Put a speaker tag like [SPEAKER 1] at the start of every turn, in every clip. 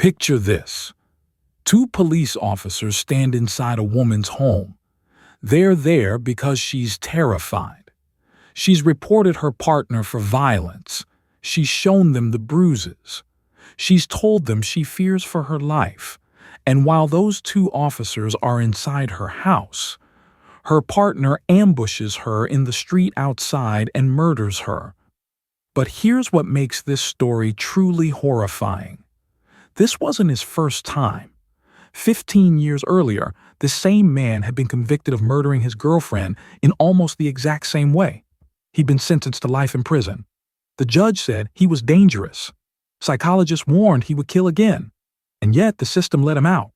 [SPEAKER 1] Picture this. Two police officers stand inside a woman's home. They're there because she's terrified. She's reported her partner for violence. She's shown them the bruises. She's told them she fears for her life. And while those two officers are inside her house, her partner ambushes her in the street outside and murders her. But here's what makes this story truly horrifying. This wasn't his first time. 15 years earlier, the same man had been convicted of murdering his girlfriend in almost the exact same way. He'd been sentenced to life in prison. The judge said he was dangerous. Psychologists warned he would kill again. And yet the system let him out.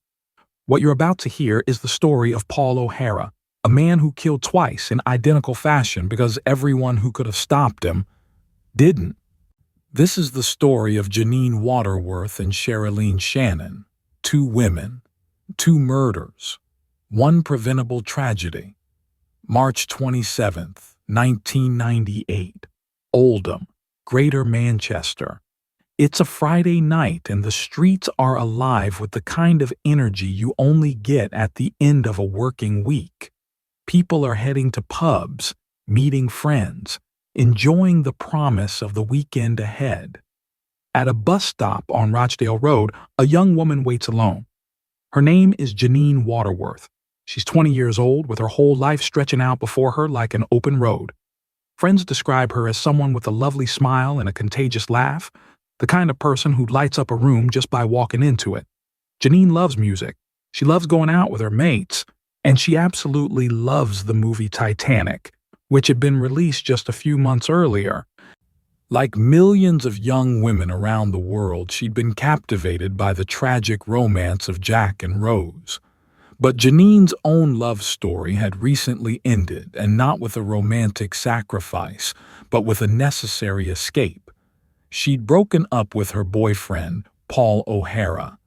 [SPEAKER 1] What you're about to hear is the story of Paul O'Hara, a man who killed twice in identical fashion because everyone who could have stopped him didn't. This is the story of Janine Waterworth and Sherilene Shannon, two women, two murders, one preventable tragedy. March 27th, 1998, Oldham, Greater Manchester. It's a Friday night and the streets are alive with the kind of energy you only get at the end of a working week. People are heading to pubs, meeting friends, enjoying the promise of the weekend ahead. At a bus stop on Rochdale Road, a young woman waits alone. Her name is Janine Waterworth. She's 20 years old with her whole life stretching out before her like an open road. Friends describe her as someone with a lovely smile and a contagious laugh, the kind of person who lights up a room just by walking into it. Janine loves music. She loves going out with her mates. And she absolutely loves the movie Titanic, which had been released just a few months earlier. Like millions of young women around the world, she'd been captivated by the tragic romance of Jack and Rose. But Janine's own love story had recently ended, and not with a romantic sacrifice, but with a necessary escape. She'd broken up with her boyfriend, Paul O'Hara.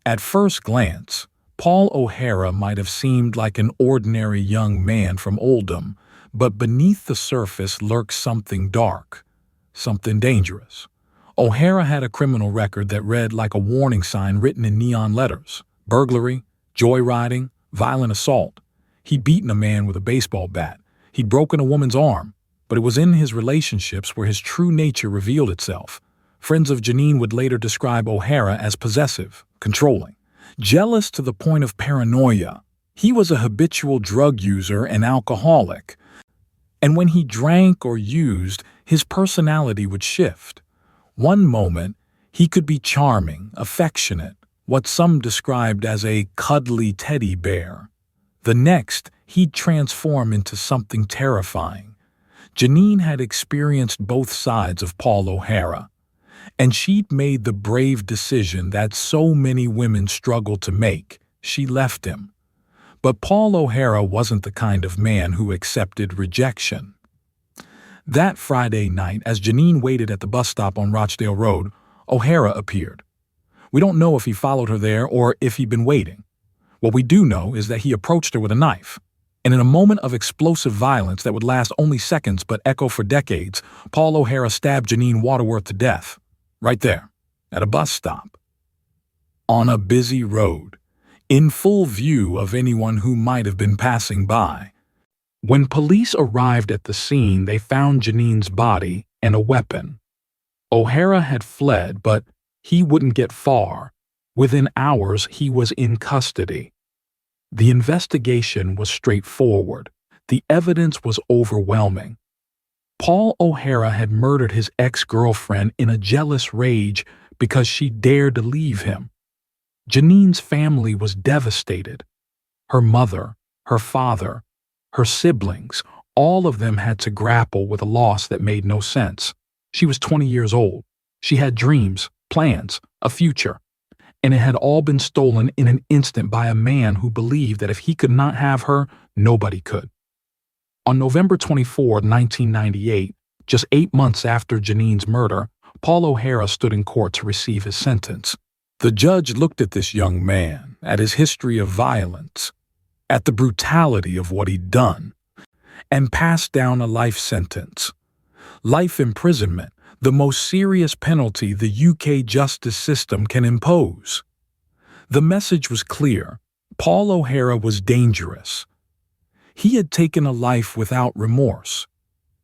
[SPEAKER 1] At first glance, Paul O'Hara might have seemed like an ordinary young man from Oldham, but beneath the surface lurks something dark, something dangerous. O'Hara had a criminal record that read like a warning sign written in neon letters: burglary, joyriding, violent assault. He'd beaten a man with a baseball bat. He'd broken a woman's arm. But it was in his relationships where his true nature revealed itself. Friends of Janine would later describe O'Hara as possessive, controlling, jealous to the point of paranoia. He was a habitual drug user and alcoholic. And when he drank or used, his personality would shift. One moment, he could be charming, affectionate, what some described as a cuddly teddy bear. The next, he'd transform into something terrifying. Janine had experienced both sides of Paul O'Hara, and she'd made the brave decision that so many women struggle to make. She left him. But Paul O'Hara wasn't the kind of man who accepted rejection. That Friday night, as Janine waited at the bus stop on Rochdale Road, O'Hara appeared. We don't know if he followed her there or if he'd been waiting. What we do know is that he approached her with a knife. And in a moment of explosive violence that would last only seconds but echo for decades, Paul O'Hara stabbed Janine Waterworth to death. Right there, at a bus stop. On a busy road, in full view of anyone who might have been passing by. When police arrived at the scene, they found Janine's body and a weapon. O'Hara had fled, but he wouldn't get far. Within hours, he was in custody. The investigation was straightforward. The evidence was overwhelming. Paul O'Hara had murdered his ex-girlfriend in a jealous rage because she dared to leave him. Janine's family was devastated. Her mother, her father, her siblings, all of them had to grapple with a loss that made no sense. She was 20 years old. She had dreams, plans, a future. And it had all been stolen in an instant by a man who believed that if he could not have her, nobody could. On November 24, 1998, just 8 months after Janine's murder, Paul O'Hara stood in court to receive his sentence. The judge looked at this young man, at his history of violence, at the brutality of what he'd done, and passed down a life sentence. Life imprisonment, the most serious penalty the UK justice system can impose. The message was clear. Paul O'Hara was dangerous. He had taken a life without remorse.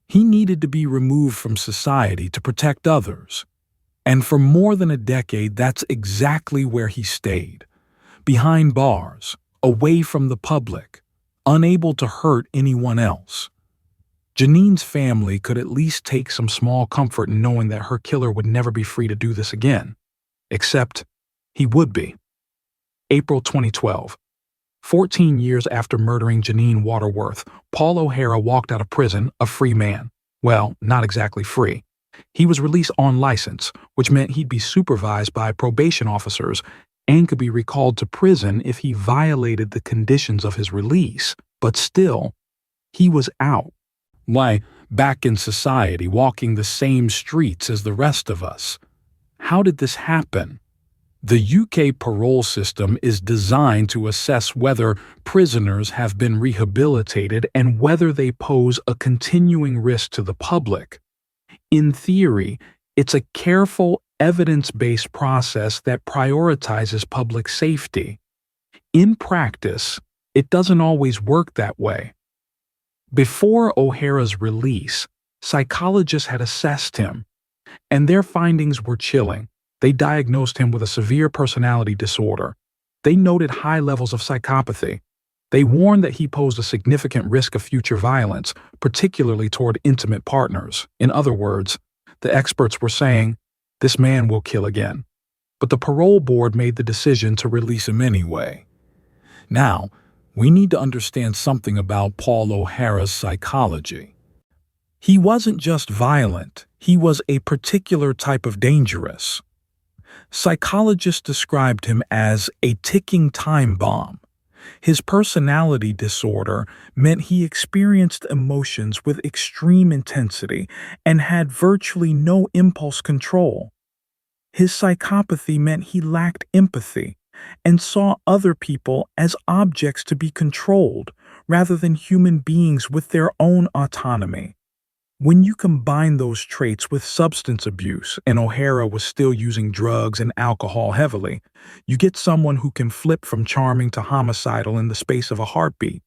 [SPEAKER 1] He needed to be removed from society to protect others. And for more than a decade, that's exactly where he stayed. Behind bars, away from the public, unable to hurt anyone else. Janine's family could at least take some small comfort in knowing that her killer would never be free to do this again. Except, he would be. April 2012. 14 years after murdering Janine Waterworth, Paul O'Hara walked out of prison a free man. Well, not exactly free. He was released on license, which meant he'd be supervised by probation officers and could be recalled to prison if he violated the conditions of his release. But still, he was out. Why, back in society, walking the same streets as the rest of us. How did this happen? The UK parole system is designed to assess whether prisoners have been rehabilitated and whether they pose a continuing risk to the public. In theory, it's a careful, evidence-based process that prioritizes public safety. In practice, it doesn't always work that way. Before O'Hara's release, psychologists had assessed him, and their findings were chilling. They diagnosed him with a severe personality disorder. They noted high levels of psychopathy. They warned that he posed a significant risk of future violence, particularly toward intimate partners. In other words, the experts were saying, this man will kill again. But the parole board made the decision to release him anyway. Now, we need to understand something about Paul O'Hara's psychology. He wasn't just violent, he was a particular type of dangerous. Psychologists described him as a ticking time bomb. His personality disorder meant he experienced emotions with extreme intensity and had virtually no impulse control. His psychopathy meant he lacked empathy and saw other people as objects to be controlled rather than human beings with their own autonomy. When you combine those traits with substance abuse, and O'Hara was still using drugs and alcohol heavily, you get someone who can flip from charming to homicidal in the space of a heartbeat.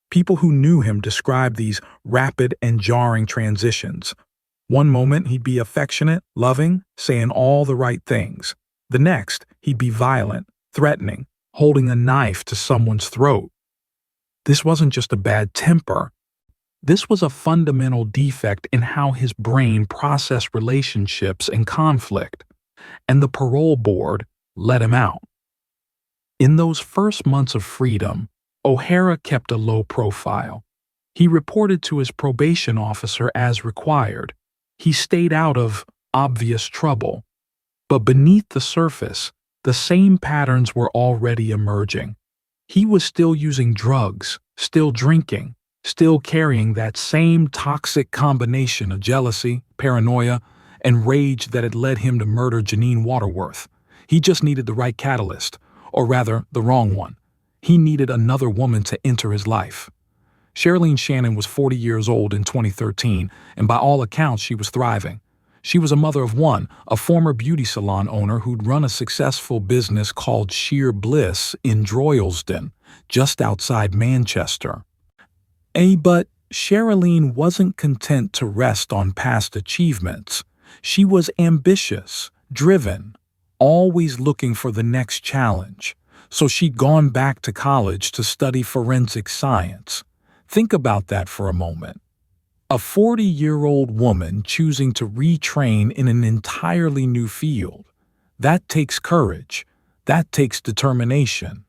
[SPEAKER 1] People who knew him described these rapid and jarring transitions. One moment he'd be affectionate, loving, saying all the right things. The next, he'd be violent, threatening, holding a knife to someone's throat. This wasn't just a bad temper. This was a fundamental defect in how his brain processed relationships and conflict, and the parole board let him out. In those first months of freedom, O'Hara kept a low profile. He reported to his probation officer as required. He stayed out of obvious trouble. But beneath the surface, the same patterns were already emerging. He was still using drugs, still drinking, still carrying that same toxic combination of jealousy, paranoia, and rage that had led him to murder Janine Waterworth. He just needed the right catalyst, or rather, the wrong one. He needed another woman to enter his life. Sherilene Shannon was 40 years old in 2013, and by all accounts, she was thriving. She was a mother of one, a former beauty salon owner who'd run a successful business called Sheer Bliss in Droylsden, just outside Manchester. But Sherilene wasn't content to rest on past achievements. She was ambitious, driven, always looking for the next challenge. So she'd gone back to college to study forensic science. Think about that for a moment. A 40-year-old woman choosing to retrain in an entirely new field. That takes courage. That takes determination.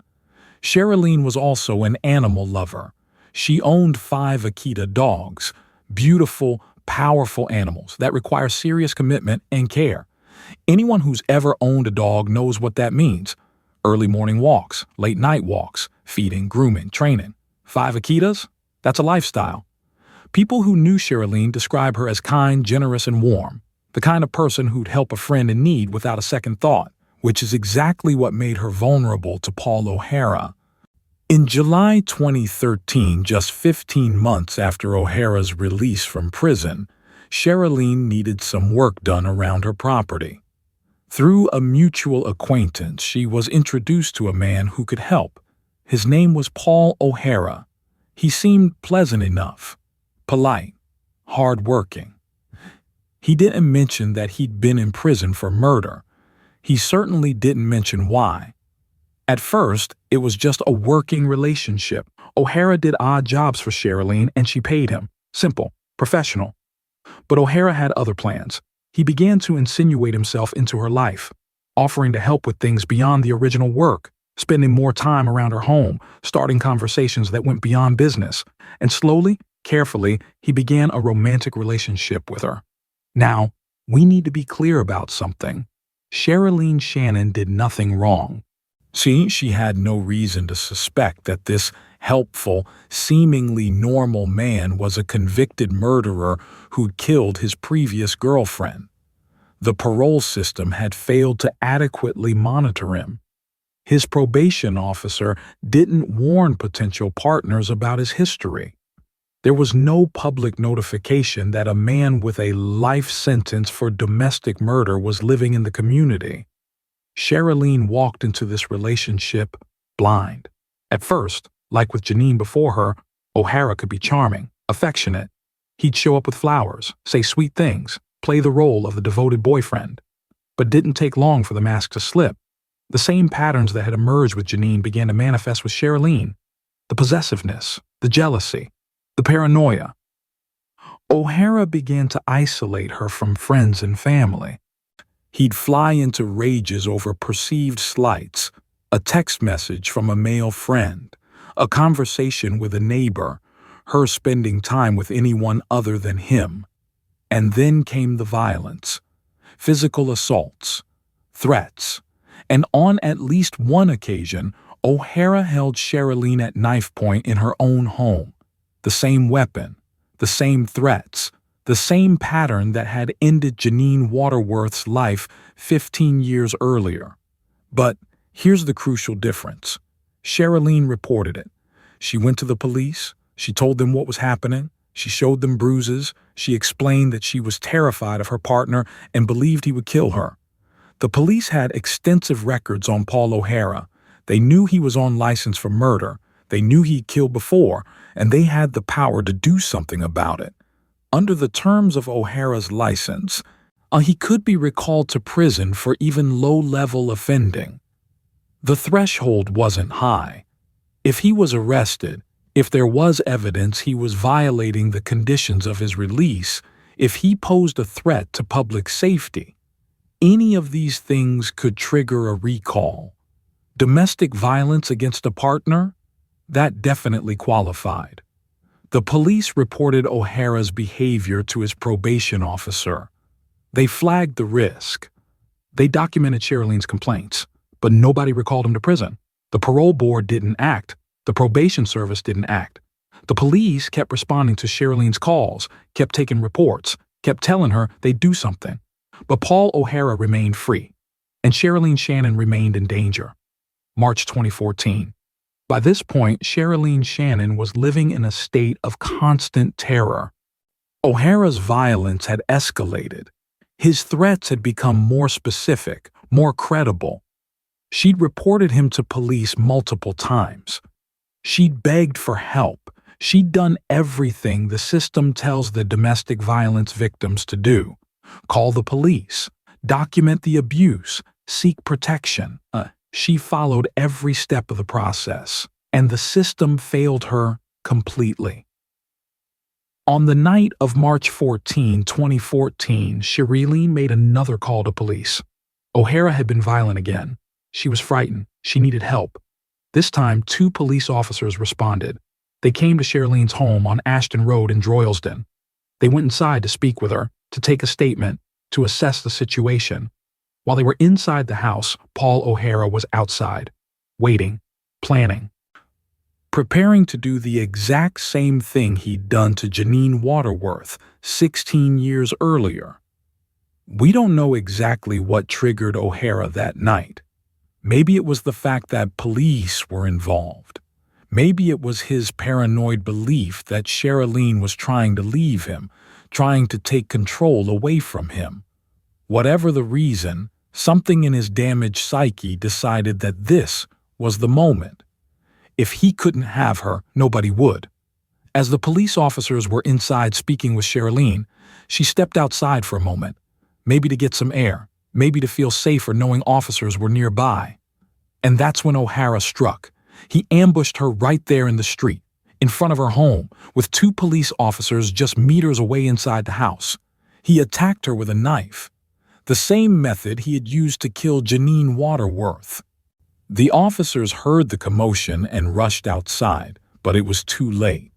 [SPEAKER 1] Sherilene was also an animal lover. She owned 5 Akita dogs, beautiful, powerful animals that require serious commitment and care. Anyone who's ever owned a dog knows what that means. Early morning walks, late night walks, feeding, grooming, training. 5 Akitas? That's a lifestyle. People who knew Sherilene describe her as kind, generous, and warm, the kind of person who'd help a friend in need without a second thought, which is exactly what made her vulnerable to Paul O'Hara. In July 2013, just 15 months after O'Hara's release from prison, Sherilene needed some work done around her property. Through a mutual acquaintance, she was introduced to a man who could help. His name was Paul O'Hara. He seemed pleasant enough, polite, hard-working. He didn't mention that he'd been in prison for murder. He certainly didn't mention why. At first, it was just a working relationship. O'Hara did odd jobs for Sherilene and she paid him. Simple, professional. But O'Hara had other plans. He began to insinuate himself into her life, offering to help with things beyond the original work, spending more time around her home, starting conversations that went beyond business. And slowly, carefully, he began a romantic relationship with her. Now, we need to be clear about something. Sherilene Shannon did nothing wrong. See, she had no reason to suspect that this helpful, seemingly normal man was a convicted murderer who'd killed his previous girlfriend. The parole system had failed to adequately monitor him. His probation officer didn't warn potential partners about his history. There was no public notification that a man with a life sentence for domestic murder was living in the community. Sherilene walked into this relationship blind. At first, like with Janine before her, O'Hara could be charming, affectionate. He'd show up with flowers, say sweet things, play the role of the devoted boyfriend. But it didn't take long for the mask to slip. The same patterns that had emerged with Janine began to manifest with Sherilene. The possessiveness, the jealousy, the paranoia. O'Hara began to isolate her from friends and family. He'd fly into rages over perceived slights, a text message from a male friend, a conversation with a neighbor, her spending time with anyone other than him. And then came the violence, physical assaults, threats, and on at least one occasion, O'Hara held Sherilene at knife point in her own home. The same weapon, the same threats, the same pattern that had ended Janine Waterworth's life 15 years earlier. But here's the crucial difference. Sherilene reported it. She went to the police. She told them what was happening. She showed them bruises. She explained that she was terrified of her partner and believed he would kill her. The police had extensive records on Paul O'Hara. They knew he was on license for murder. They knew he'd killed before, and they had the power to do something about it. Under the terms of O'Hara's license, he could be recalled to prison for even low-level offending. The threshold wasn't high. If he was arrested, if there was evidence he was violating the conditions of his release, if he posed a threat to public safety, any of these things could trigger a recall. Domestic violence against a partner? That definitely qualified. The police reported O'Hara's behavior to his probation officer. They flagged the risk. They documented Sherilene's complaints, but nobody recalled him to prison. The parole board didn't act. The probation service didn't act. The police kept responding to Sherilene's calls, kept taking reports, kept telling her they'd do something. But Paul O'Hara remained free, and Sherilene Shannon remained in danger. March 2014. By this point, Sherilene Shannon was living in a state of constant terror. O'Hara's violence had escalated. His threats had become more specific, more credible. She'd reported him to police multiple times. She'd begged for help. She'd done everything the system tells the domestic violence victims to do. Call the police, document the abuse, seek protection. She followed every step of the process, and the system failed her completely. On the night of March 14, 2014, Sherilene made another call to police. O'Hara had been violent again. She was frightened. She needed help. This time, 2 police officers responded. They came to Sherilene's home on Ashton Road in Droylsden. They went inside to speak with her, to take a statement, to assess the situation. While they were inside the house, Paul O'Hara was outside, waiting, planning, preparing to do the exact same thing he'd done to Janine Waterworth 16 years earlier. We don't know exactly what triggered O'Hara that night. Maybe it was the fact that police were involved. Maybe it was his paranoid belief that Sherilene was trying to leave him, trying to take control away from him. Whatever the reason, something in his damaged psyche decided that this was the moment. If he couldn't have her, nobody would. As the police officers were inside speaking with Sherilene, she stepped outside for a moment, maybe to get some air, maybe to feel safer knowing officers were nearby. And that's when O'Hara struck. He ambushed her right there in the street, in front of her home, with 2 police officers just meters away inside the house. He attacked her with a knife, the same method he had used to kill Janine Waterworth. The officers heard the commotion and rushed outside, but it was too late.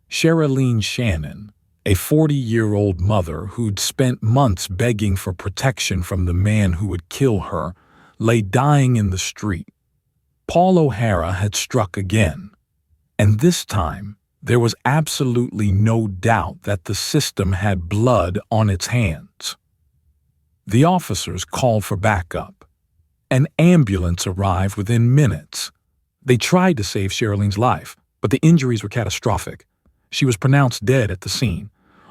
[SPEAKER 1] Sherilene Shannon, a 40-year-old mother who'd spent months begging for protection from the man who would kill her, lay dying in the street. Paul O'Hara had struck again, and this time there was absolutely no doubt that the system had blood on its hands. The officers called for backup. An ambulance arrived within minutes. They tried to save Sherilene's life, but the injuries were catastrophic. She was pronounced dead at the scene.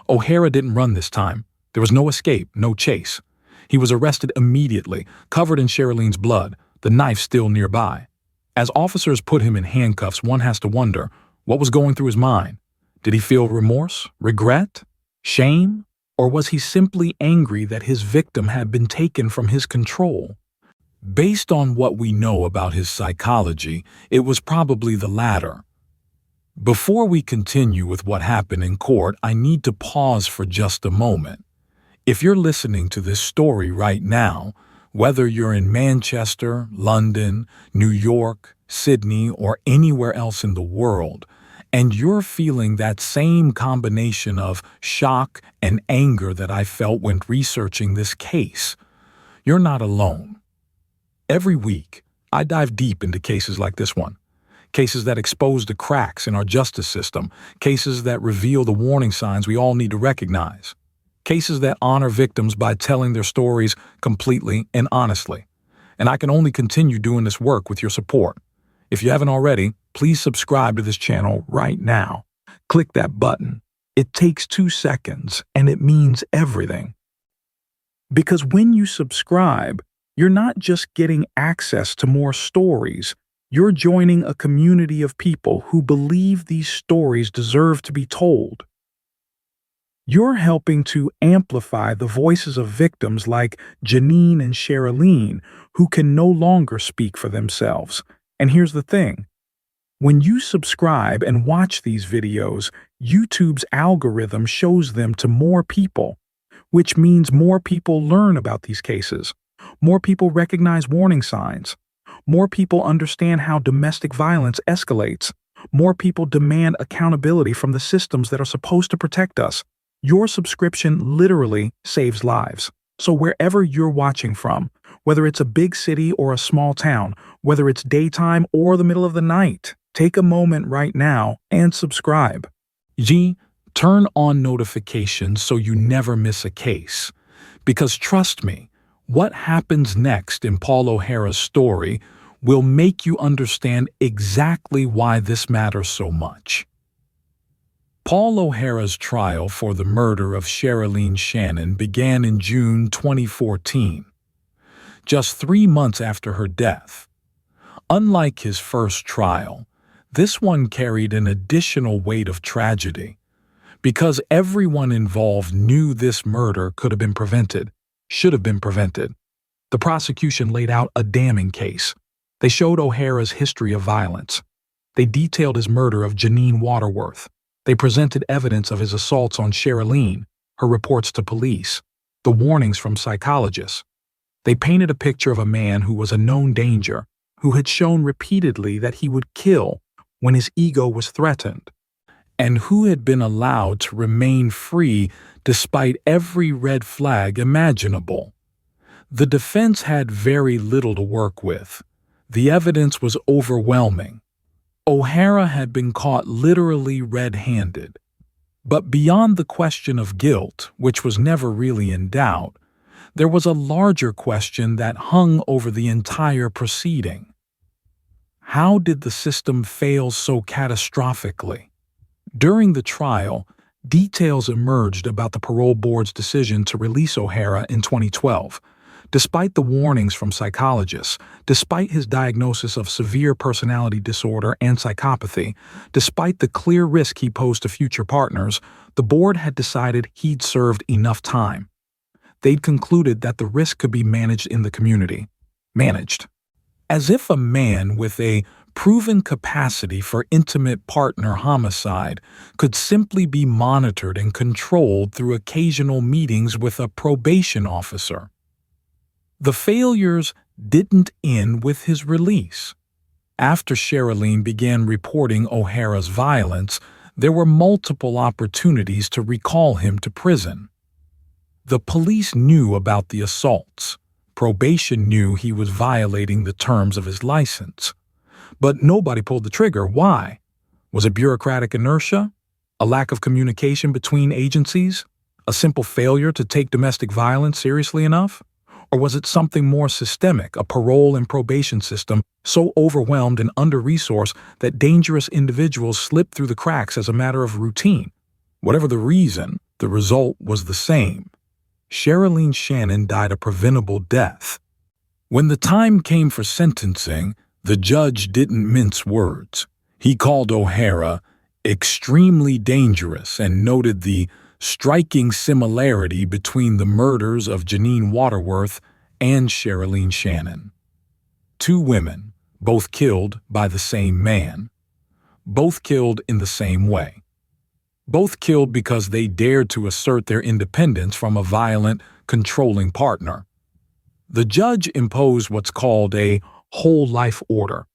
[SPEAKER 1] O'Hara didn't run this time. There was no escape, no chase. He was arrested immediately, covered in Sherilene's blood, the knife still nearby. As officers put him in handcuffs, one has to wonder, what was going through his mind? Did he feel remorse, regret, shame? Or was he simply angry that his victim had been taken from his control? Based on what we know about his psychology, it was probably the latter. Before we continue with what happened in court, I need to pause for just a moment. If you're listening to this story right now, whether you're in Manchester, London, New York, Sydney, or anywhere else in the world, and you're feeling that same combination of shock and anger that I felt when researching this case, you're not alone. Every week, I dive deep into cases like this one. Cases that expose the cracks in our justice system, cases that reveal the warning signs we all need to recognize, cases that honor victims by telling their stories completely and honestly. And I can only continue doing this work with your support. If you haven't already, please subscribe to this channel right now. Click that button. It takes 2 seconds, and it means everything. Because when you subscribe, you're not just getting access to more stories, you're joining a community of people who believe these stories deserve to be told. You're helping to amplify the voices of victims like Janine and Sherilene, who can no longer speak for themselves. And here's the thing. When you subscribe and watch these videos, YouTube's algorithm shows them to more people, which means more people learn about these cases. More people recognize warning signs. More people understand how domestic violence escalates. More people demand accountability from the systems that are supposed to protect us. Your subscription literally saves lives. So wherever you're watching from, whether it's a big city or a small town, whether it's daytime or the middle of the night, take a moment right now and subscribe. Turn on notifications so you never miss a case. Because trust me, what happens next in Paul O'Hara's story will make you understand exactly why this matters so much. Paul O'Hara's trial for the murder of Sherilene Shannon began in June 2014, just 3 months after her death. Unlike his first trial, this one carried an additional weight of tragedy, because everyone involved knew this murder could have been prevented, should have been prevented. The prosecution laid out a damning case. They showed O'Hara's history of violence. They detailed his murder of Janine Waterworth. They presented evidence of his assaults on Sherilene, her reports to police, the warnings from psychologists. They painted a picture of a man who was a known danger, who had shown repeatedly that he would kill when his ego was threatened, and who had been allowed to remain free despite every red flag imaginable. The defense had very little to work with. The evidence was overwhelming. O'Hara had been caught literally red-handed. But beyond the question of guilt, which was never really in doubt, there was a larger question that hung over the entire proceeding. How did the system fail so catastrophically? During the trial, Details emerged about the parole board's decision to release O'Hara in 2012. Despite the warnings from psychologists, despite his diagnosis of severe personality disorder and psychopathy, despite the clear risk he posed to future partners, the board had decided he'd served enough time. They'd concluded that the risk could be managed in the community. Managed. As if a man with a proven capacity for intimate partner homicide could simply be monitored and controlled through occasional meetings with a probation officer. The failures didn't end with his release. After Sherilene began reporting O'Hara's violence, there were multiple opportunities to recall him to prison. The police knew about the assaults. Probation knew he was violating the terms of his license. But nobody pulled the trigger. Why? Was it bureaucratic inertia? A lack of communication between agencies? A simple failure to take domestic violence seriously enough? Or was it something more systemic, a parole and probation system so overwhelmed and under-resourced that dangerous individuals slipped through the cracks as a matter of routine? Whatever the reason, the result was the same. Sherilene Shannon died a preventable death. When the time came for sentencing, the judge didn't mince words. He called O'Hara extremely dangerous and noted the striking similarity between the murders of Janine Waterworth and Sherilene Shannon. Two women, both killed by the same man. Both killed in the same way. Both killed because they dared to assert their independence from a violent, controlling partner. The judge imposed what's called a whole life order.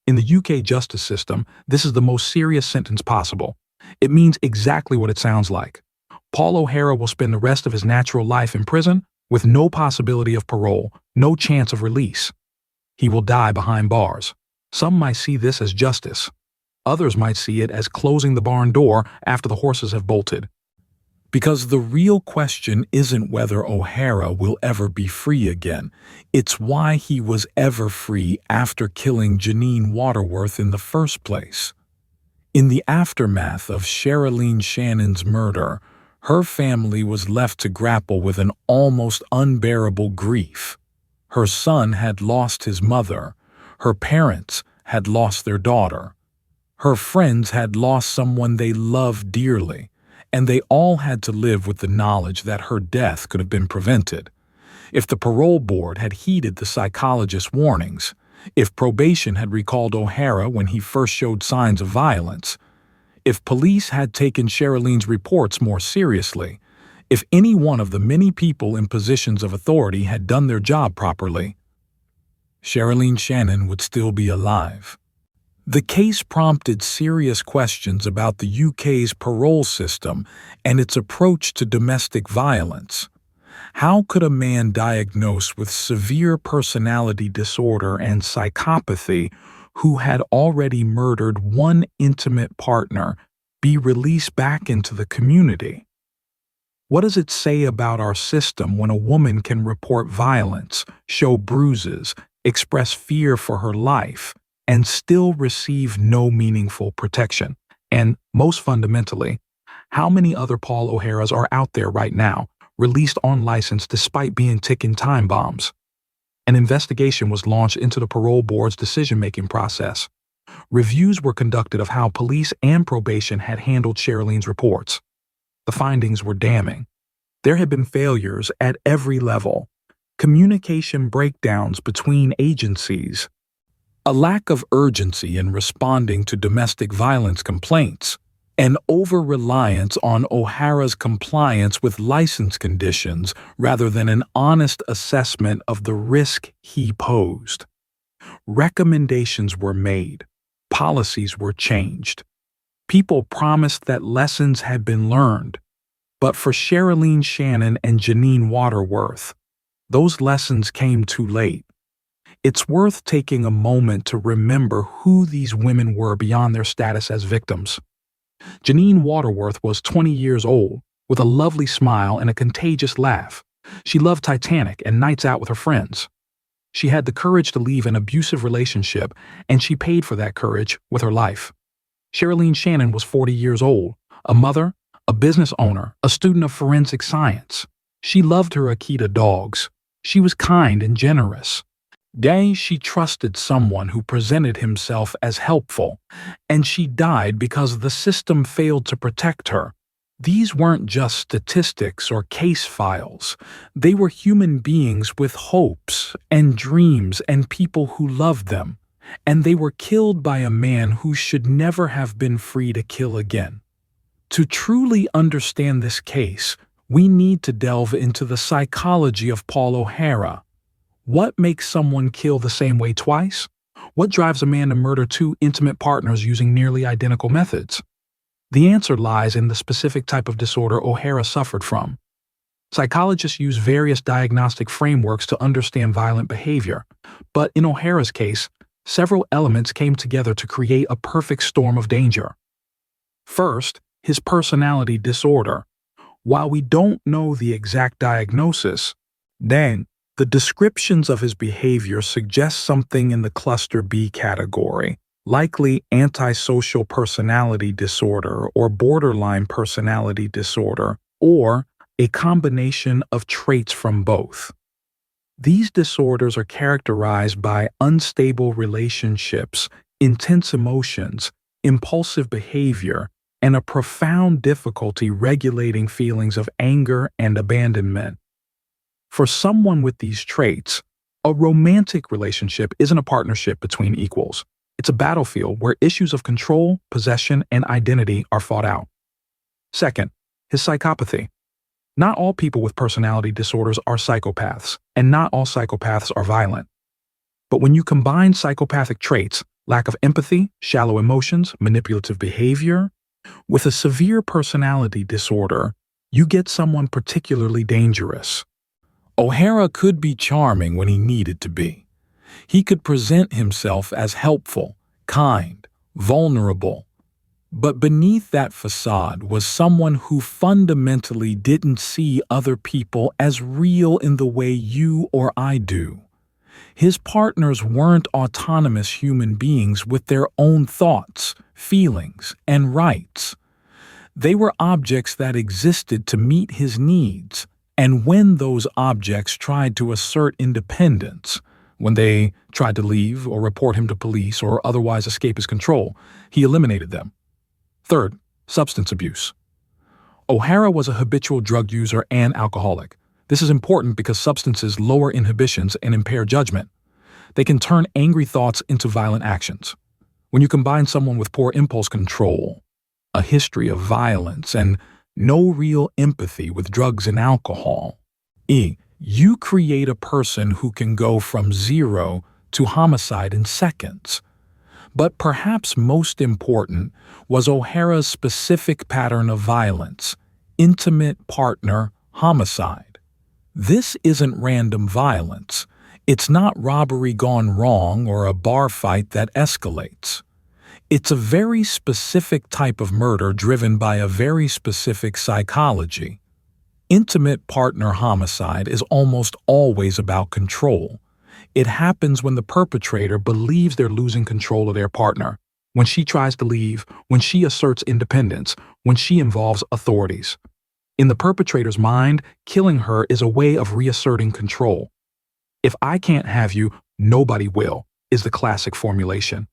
[SPEAKER 1] In the UK justice system, this is the most serious sentence possible. It means exactly what it sounds like. Paul O'Hara will spend the rest of his natural life in prison with no possibility of parole, no chance of release. He will die behind bars. Some might see this as justice. Others might see it as closing the barn door after the horses have bolted. Because the real question isn't whether O'Hara will ever be free again. It's why he was ever free after killing Janine Waterworth in the first place. In the aftermath of Sherilene Shannon's murder, her family was left to grapple with an almost unbearable grief. Her son had lost his mother. Her parents had lost their daughter. Her friends had lost someone they loved dearly, and they all had to live with the knowledge that her death could have been prevented. If the parole board had heeded the psychologist's warnings, if probation had recalled O'Hara when he first showed signs of violence, if police had taken Sherilene's reports more seriously, if any one of the many people in positions of authority had done their job properly, Sherilene Shannon would still be alive. The case prompted serious questions about the UK's parole system and its approach to domestic violence. How could a man diagnosed with severe personality disorder and psychopathy who had already murdered one intimate partner be released back into the community? What does it say about our system when a woman can report violence, show bruises, express fear for her life, and still receive no meaningful protection? And most fundamentally, how many other Paul O'Haras are out there right now, released on license despite being ticking time bombs? An investigation was launched into the parole board's decision-making process. Reviews were conducted of how police and probation had handled Sherilene's reports. The findings were damning. There had been failures at every level, communication breakdowns between agencies, a lack of urgency in responding to domestic violence complaints, and over-reliance on O'Hara's compliance with license conditions rather than an honest assessment of the risk he posed. Recommendations were made. Policies were changed. People promised that lessons had been learned. But for Sherilene Shannon and Janine Waterworth, those lessons came too late. It's worth taking a moment to remember who these women were beyond their status as victims. Janine Waterworth was 20 years old, with a lovely smile and a contagious laugh. She loved Titanic and nights out with her friends. She had the courage to leave an abusive relationship, and she paid for that courage with her life. Sherilene Shannon was 40 years old, a mother, a business owner, a student of forensic science. She loved her Akita dogs. She was kind and generous. She trusted someone who presented himself as helpful, and she died because the system failed to protect her. These weren't just statistics or case files. They were human beings with hopes and dreams and people who loved them, and they were killed by a man who should never have been free to kill again. To truly understand this case, we need to delve into the psychology of Paul O'Hara. What makes someone kill the same way twice? What drives a man to murder two intimate partners using nearly identical methods? The answer lies in the specific type of disorder O'Hara suffered from. Psychologists use various diagnostic frameworks to understand violent behavior, but in O'Hara's case, several elements came together to create a perfect storm of danger. First, his personality disorder. While we don't know the exact diagnosis, the descriptions of his behavior suggest something in the cluster B category, likely antisocial personality disorder or borderline personality disorder, or a combination of traits from both. These disorders are characterized by unstable relationships, intense emotions, impulsive behavior, and a profound difficulty regulating feelings of anger and abandonment. For someone with these traits, a romantic relationship isn't a partnership between equals. It's a battlefield where issues of control, possession, and identity are fought out. Second, his psychopathy. Not all people with personality disorders are psychopaths, and not all psychopaths are violent. But when you combine psychopathic traits, lack of empathy, shallow emotions, manipulative behavior, with a severe personality disorder, you get someone particularly dangerous. O'Hara could be charming when he needed to be. He could present himself as helpful, kind, vulnerable. But beneath that facade was someone who fundamentally didn't see other people as real in the way you or I do. His partners weren't autonomous human beings with their own thoughts, feelings, and rights. They were objects that existed to meet his needs, and when those objects tried to assert independence, when they tried to leave or report him to police or otherwise escape his control, he eliminated them. Third, substance abuse. O'Hara was a habitual drug user and alcoholic. This is important because substances lower inhibitions and impair judgment. They can turn angry thoughts into violent actions. When you combine someone with poor impulse control, a history of violence, and no real empathy with drugs and alcohol, you create a person who can go from zero to homicide in seconds. But perhaps most important was O'Hara's specific pattern of violence, intimate partner homicide. This isn't random violence. It's not robbery gone wrong or a bar fight that escalates. It's a very specific type of murder driven by a very specific psychology. Intimate partner homicide is almost always about control. It happens when the perpetrator believes they're losing control of their partner, when she tries to leave, when she asserts independence, when she involves authorities. In the perpetrator's mind, killing her is a way of reasserting control. If I can't have you, nobody will, is the classic formulation.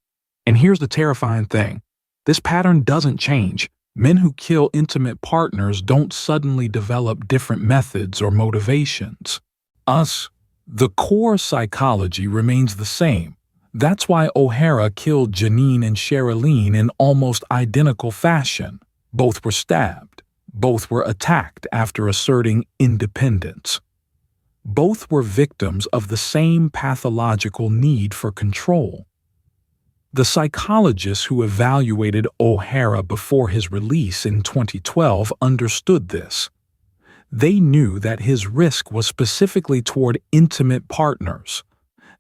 [SPEAKER 1] And here's the terrifying thing. This pattern doesn't change. Men who kill intimate partners don't suddenly develop different methods or motivations. The core psychology remains the same. That's why O'Hara killed Janine and Sherilene in almost identical fashion. Both were stabbed. Both were attacked after asserting independence. Both were victims of the same pathological need for control. The psychologists who evaluated O'Hara before his release in 2012 understood this. They knew that his risk was specifically toward intimate partners.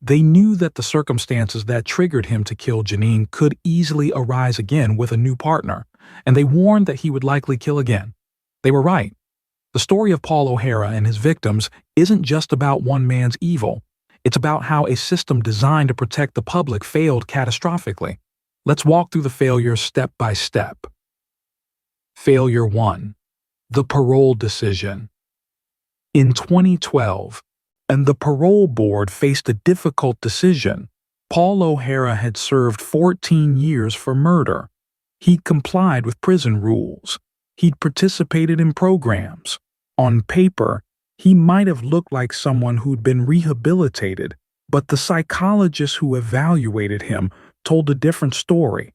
[SPEAKER 1] They knew that the circumstances that triggered him to kill Janine could easily arise again with a new partner, and they warned that he would likely kill again. They were right. The story of Paul O'Hara and his victims isn't just about one man's evil. It's about how a system designed to protect the public failed catastrophically. Let's walk through the failures step by step. Failure 1. The parole decision. In 2012, and the parole board faced a difficult decision. Paul O'Hara had served 14 years for murder. He'd complied with prison rules. He'd participated in programs. On paper, he might have looked like someone who'd been rehabilitated, but the psychologists who evaluated him told a different story.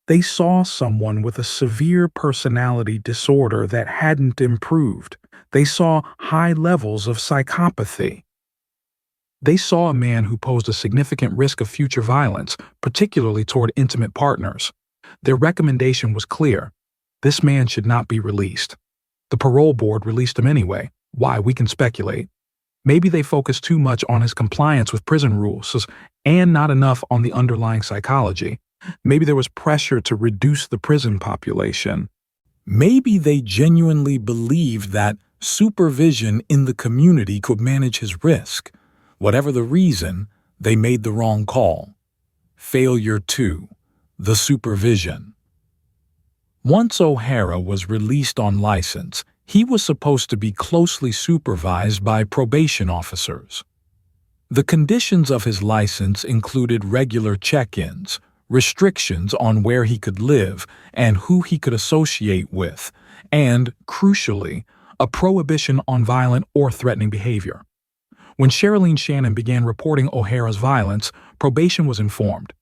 [SPEAKER 1] They saw someone with a severe personality disorder that hadn't improved. They saw high levels of psychopathy. They saw a man who posed a significant risk of future violence, particularly toward intimate partners. Their recommendation was clear. This man should not be released. The parole board released him anyway. Why, we can speculate. Maybe they focused too much on his compliance with prison rules and not enough on the underlying psychology. Maybe there was pressure to reduce the prison population. Maybe they genuinely believed that supervision in the community could manage his risk. Whatever the reason, they made the wrong call. Failure 2. The supervision. Once O'Hara was released on license, he was supposed to be closely supervised by probation officers. The conditions of his license included regular check-ins, restrictions on where he could live and who he could associate with, and, crucially, a prohibition on violent or threatening behavior. When Sherilene Shannon began reporting O'Hara's violence, probation was informed.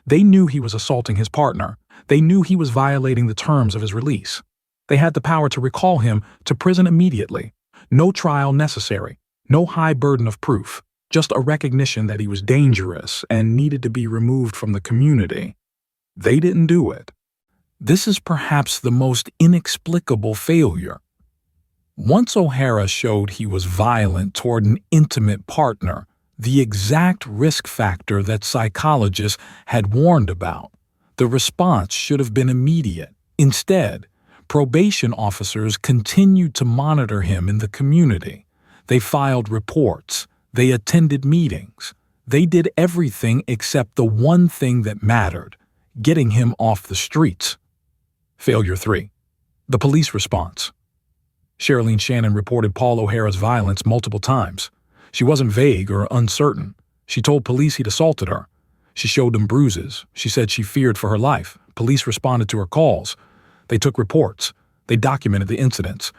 [SPEAKER 1] They knew he was assaulting his partner. They knew he was violating the terms of his release. They had the power to recall him to prison immediately. No trial necessary, no high burden of proof, just a recognition that he was dangerous and needed to be removed from the community. They didn't do it. This is perhaps the most inexplicable failure. Once O'Hara showed he was violent toward an intimate partner, the exact risk factor that psychologists had warned about, the response should have been immediate. Instead, probation officers continued to monitor him in the community. They filed reports. They attended meetings. They did everything except the one thing that mattered, getting him off the streets. Failure 3. The police response. Sherilene Shannon reported Paul O'Hara's violence multiple times. She wasn't vague or uncertain. She told police he'd assaulted her. She showed them bruises. She said she feared for her life. Police responded to her calls. They took reports. They documented the incidents.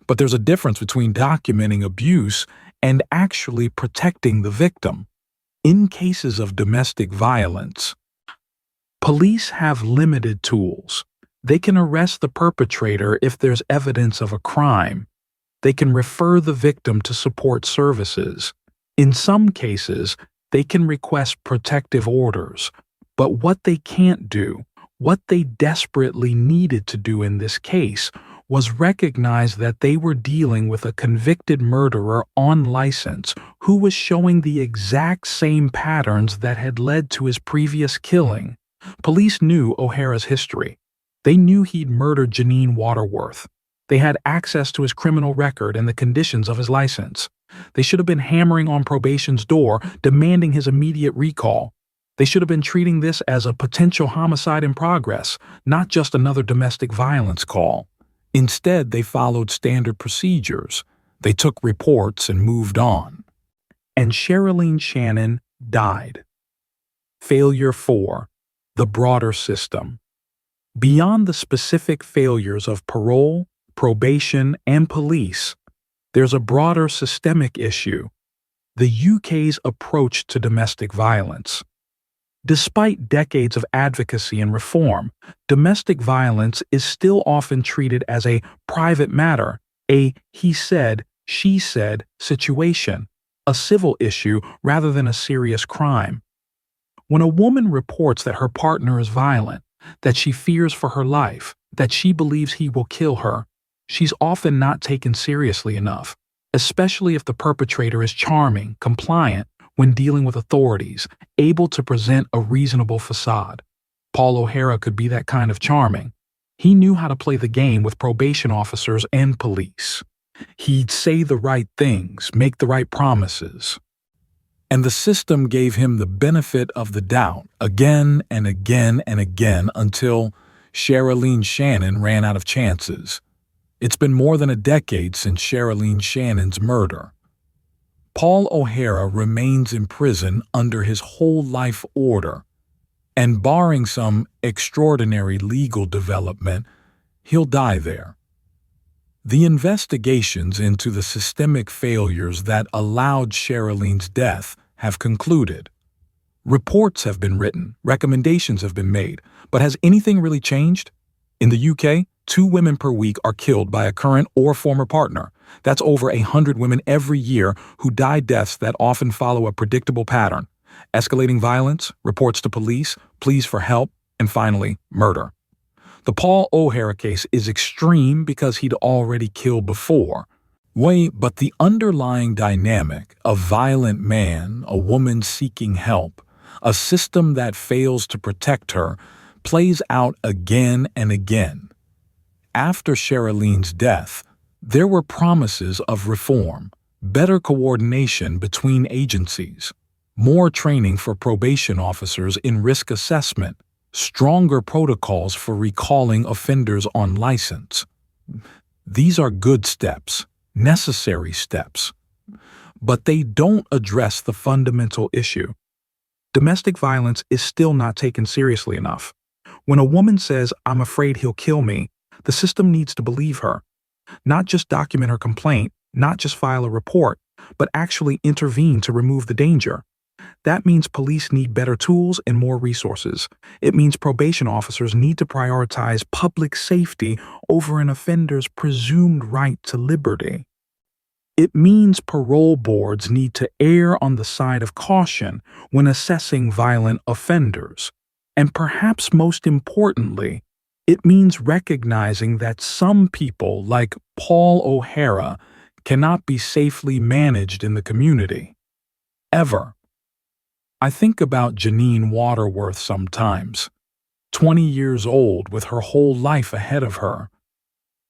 [SPEAKER 1] But there's a difference between documenting abuse and actually protecting the victim. In cases of domestic violence, police have limited tools. They can arrest the perpetrator if there's evidence of a crime. They can refer the victim to support services. In some cases, they can request protective orders. But what they can't do, what they desperately needed to do in this case, was recognize that they were dealing with a convicted murderer on license who was showing the exact same patterns that had led to his previous killing. Police knew O'Hara's history. They knew he'd murdered Janine Waterworth. They had access to his criminal record and the conditions of his license. They should have been hammering on probation's door, demanding his immediate recall. They should have been treating this as a potential homicide in progress, not just another domestic violence call. Instead, they followed standard procedures. They took reports and moved on. And Sherilene Shannon died. Failure 4. The broader system. Beyond the specific failures of parole, probation, and police, there's a broader systemic issue: the UK's approach to domestic violence. Despite decades of advocacy and reform, domestic violence is still often treated as a private matter, a he said, she said situation, a civil issue rather than a serious crime. When a woman reports that her partner is violent, that she fears for her life, that she believes he will kill her, she's often not taken seriously enough, especially if the perpetrator is charming, compliant, when dealing with authorities, able to present a reasonable facade. Paul O'Hara could be that kind of charming. He knew how to play the game with probation officers and police. He'd say the right things, make the right promises. And the system gave him the benefit of the doubt again and again and again until Sherilene Shannon ran out of chances. It's been more than a decade since Sherilene Shannon's murder. Paul O'Hara remains in prison under his whole life order, and barring some extraordinary legal development, he'll die there. The investigations into the systemic failures that allowed Sherilene's death have concluded. Reports have been written, recommendations have been made, but has anything really changed? In the UK, 2 women per week are killed by a current or former partner. That's over 100 women every year who die deaths that often follow a predictable pattern: escalating violence, reports to police, pleas for help, and finally, murder. The Paul O'Hara case is extreme because he'd already killed before. But the underlying dynamic, a violent man, a woman seeking help, a system that fails to protect her, plays out again and again. After Sherilene's death, there were promises of reform, better coordination between agencies, more training for probation officers in risk assessment, stronger protocols for recalling offenders on license. These are good steps, necessary steps, but they don't address the fundamental issue. Domestic violence is still not taken seriously enough. When a woman says, "I'm afraid he'll kill me," the system needs to believe her. Not just document her complaint, not just file a report, but actually intervene to remove the danger. That means police need better tools and more resources. It means probation officers need to prioritize public safety over an offender's presumed right to liberty. It means parole boards need to err on the side of caution when assessing violent offenders. And perhaps most importantly, it means recognizing that some people, like Paul O'Hara, cannot be safely managed in the community. Ever. I think about Janine Waterworth sometimes, 20 years old with her whole life ahead of her.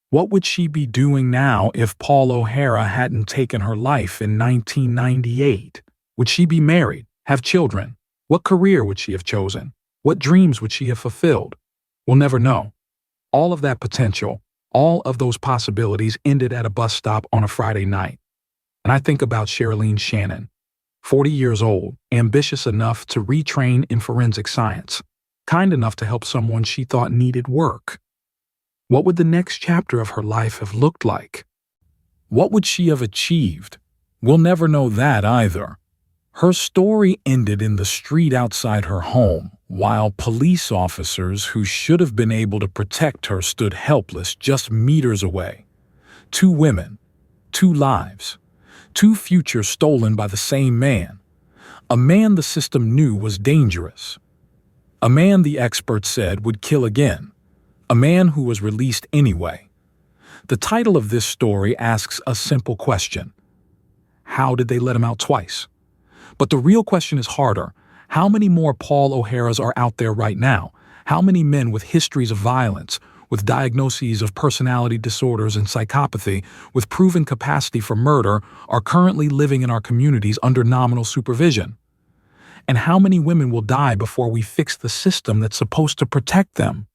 [SPEAKER 1] What would she be doing now if Paul O'Hara hadn't taken her life in 1998? Would she be married, have children? What career would she have chosen? What dreams would she have fulfilled? We'll never know. All of that potential, all of those possibilities ended at a bus stop on a Friday night. And I think about Sherilene Shannon, 40 years old, ambitious enough to retrain in forensic science, kind enough to help someone she thought needed work. What would the next chapter of her life have looked like? What would she have achieved? We'll never know that either. Her story ended in the street outside her home, while police officers who should have been able to protect her stood helpless just meters away. 2 women, 2 lives, 2 futures stolen by the same man. A man the system knew was dangerous. A man the experts said would kill again. A man who was released anyway. The title of this story asks a simple question. How did they let him out twice? But the real question is harder. How many more Paul O'Haras are out there right now? How many men with histories of violence, with diagnoses of personality disorders and psychopathy, with proven capacity for murder, are currently living in our communities under nominal supervision? And how many women will die before we fix the system that's supposed to protect them?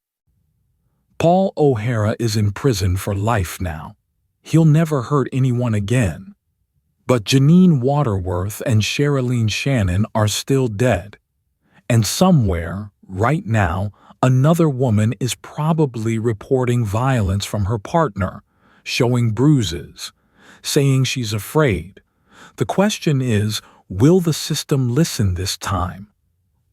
[SPEAKER 1] Paul O'Hara is in prison for life now. He'll never hurt anyone again. But Janine Waterworth and Sherilene Shannon are still dead. And somewhere, right now, another woman is probably reporting violence from her partner, showing bruises, saying she's afraid. The question is, will the system listen this time?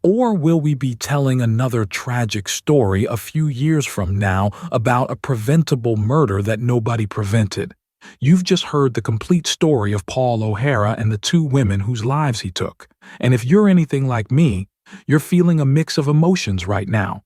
[SPEAKER 1] Or will we be telling another tragic story a few years from now about a preventable murder that nobody prevented? You've just heard the complete story of Paul O'Hara and the 2 women whose lives he took. And if you're anything like me, you're feeling a mix of emotions right now.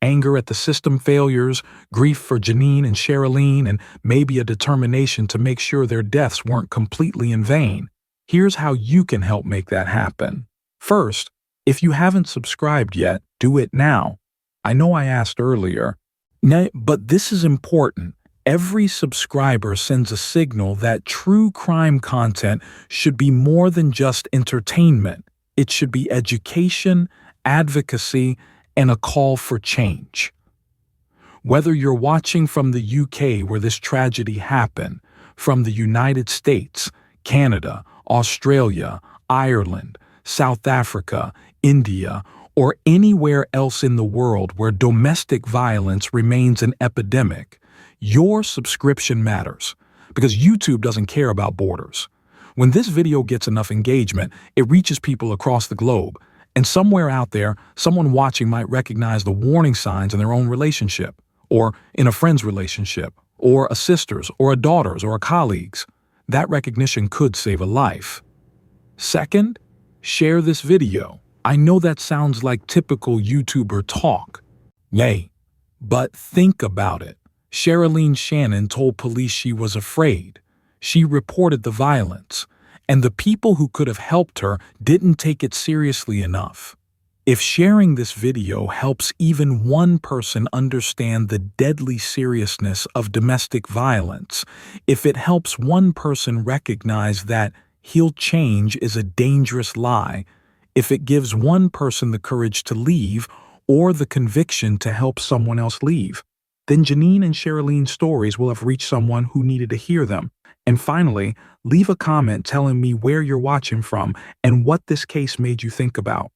[SPEAKER 1] Anger at the system failures, grief for Janine and Sherilene, and maybe a determination to make sure their deaths weren't completely in vain. Here's how you can help make that happen. First, if you haven't subscribed yet, do it now. I know I asked earlier, but this is important. Every subscriber sends a signal that true crime content should be more than just entertainment. It should be education, advocacy, and a call for change. Whether you're watching from the UK where this tragedy happened, from the United States, Canada, Australia, Ireland, South Africa, India, or anywhere else in the world where domestic violence remains an epidemic, your subscription matters because YouTube doesn't care about borders. When this video gets enough engagement, it reaches people across the globe, and somewhere out there, someone watching might recognize the warning signs in their own relationship, or in a friend's relationship, or a sister's, or a daughter's, or a colleague's. That recognition could save a life. Second, share this video. I know that sounds like typical YouTuber talk. Yay. But think about it. Sherilene Shannon told police she was afraid. She reported the violence, and the people who could have helped her didn't take it seriously enough. If sharing this video helps even one person understand the deadly seriousness of domestic violence, if it helps one person recognize that he'll change is a dangerous lie, if it gives one person the courage to leave or the conviction to help someone else leave, then Janine and Sherilene's stories will have reached someone who needed to hear them. And finally, leave a comment telling me where you're watching from and what this case made you think about.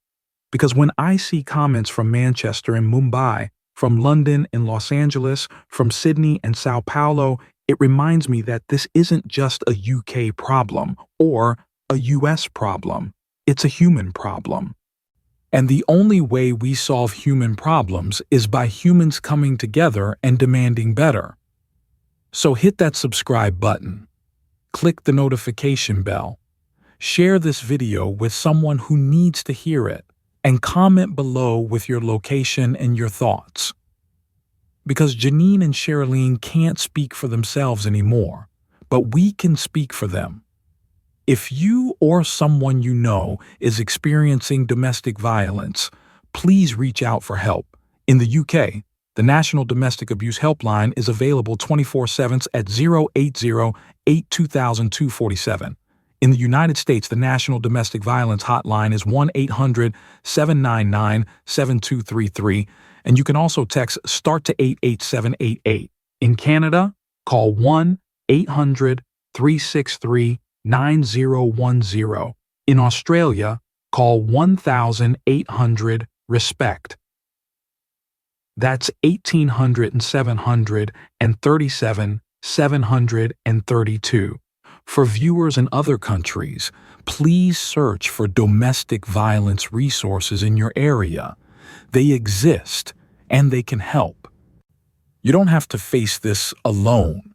[SPEAKER 1] Because when I see comments from Manchester and Mumbai, from London and Los Angeles, from Sydney and Sao Paulo, it reminds me that this isn't just a UK problem or a US problem. It's a human problem. And the only way we solve human problems is by humans coming together and demanding better. So hit that subscribe button. Click the notification bell. Share this video with someone who needs to hear it. And comment below with your location and your thoughts. Because Janine and Sherilene can't speak for themselves anymore, but we can speak for them. If you or someone you know is experiencing domestic violence, please reach out for help. In the UK, the National Domestic Abuse Helpline is available 24/7 at 080-820-247. In the United States, the National Domestic Violence Hotline is 1-800-799-7233, and you can also text START to 88788. In Canada, call 1-800-363-9010. In Australia, call 1-800-RESPECT. That's 1800-737-732. For viewers in other countries, please search for domestic violence resources in your area. They exist, and they can help. You don't have to face this alone.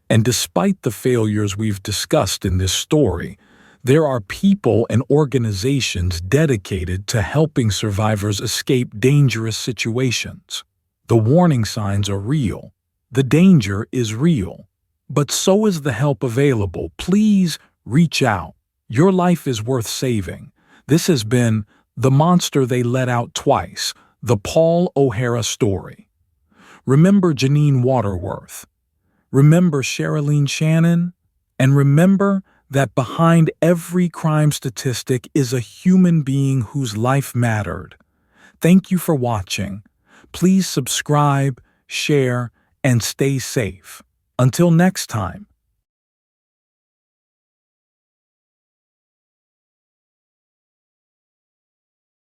[SPEAKER 1] And despite the failures we've discussed in this story, there are people and organizations dedicated to helping survivors escape dangerous situations. The warning signs are real. The danger is real. But so is the help available. Please reach out. Your life is worth saving. This has been The Monster They Let Out Twice, the Paul O'Hara story. Remember Janine Waterworth. Remember Sherilene Shannon. And remember that behind every crime statistic is a human being whose life mattered. Thank you for watching. Please subscribe, share, and stay safe. Until next time.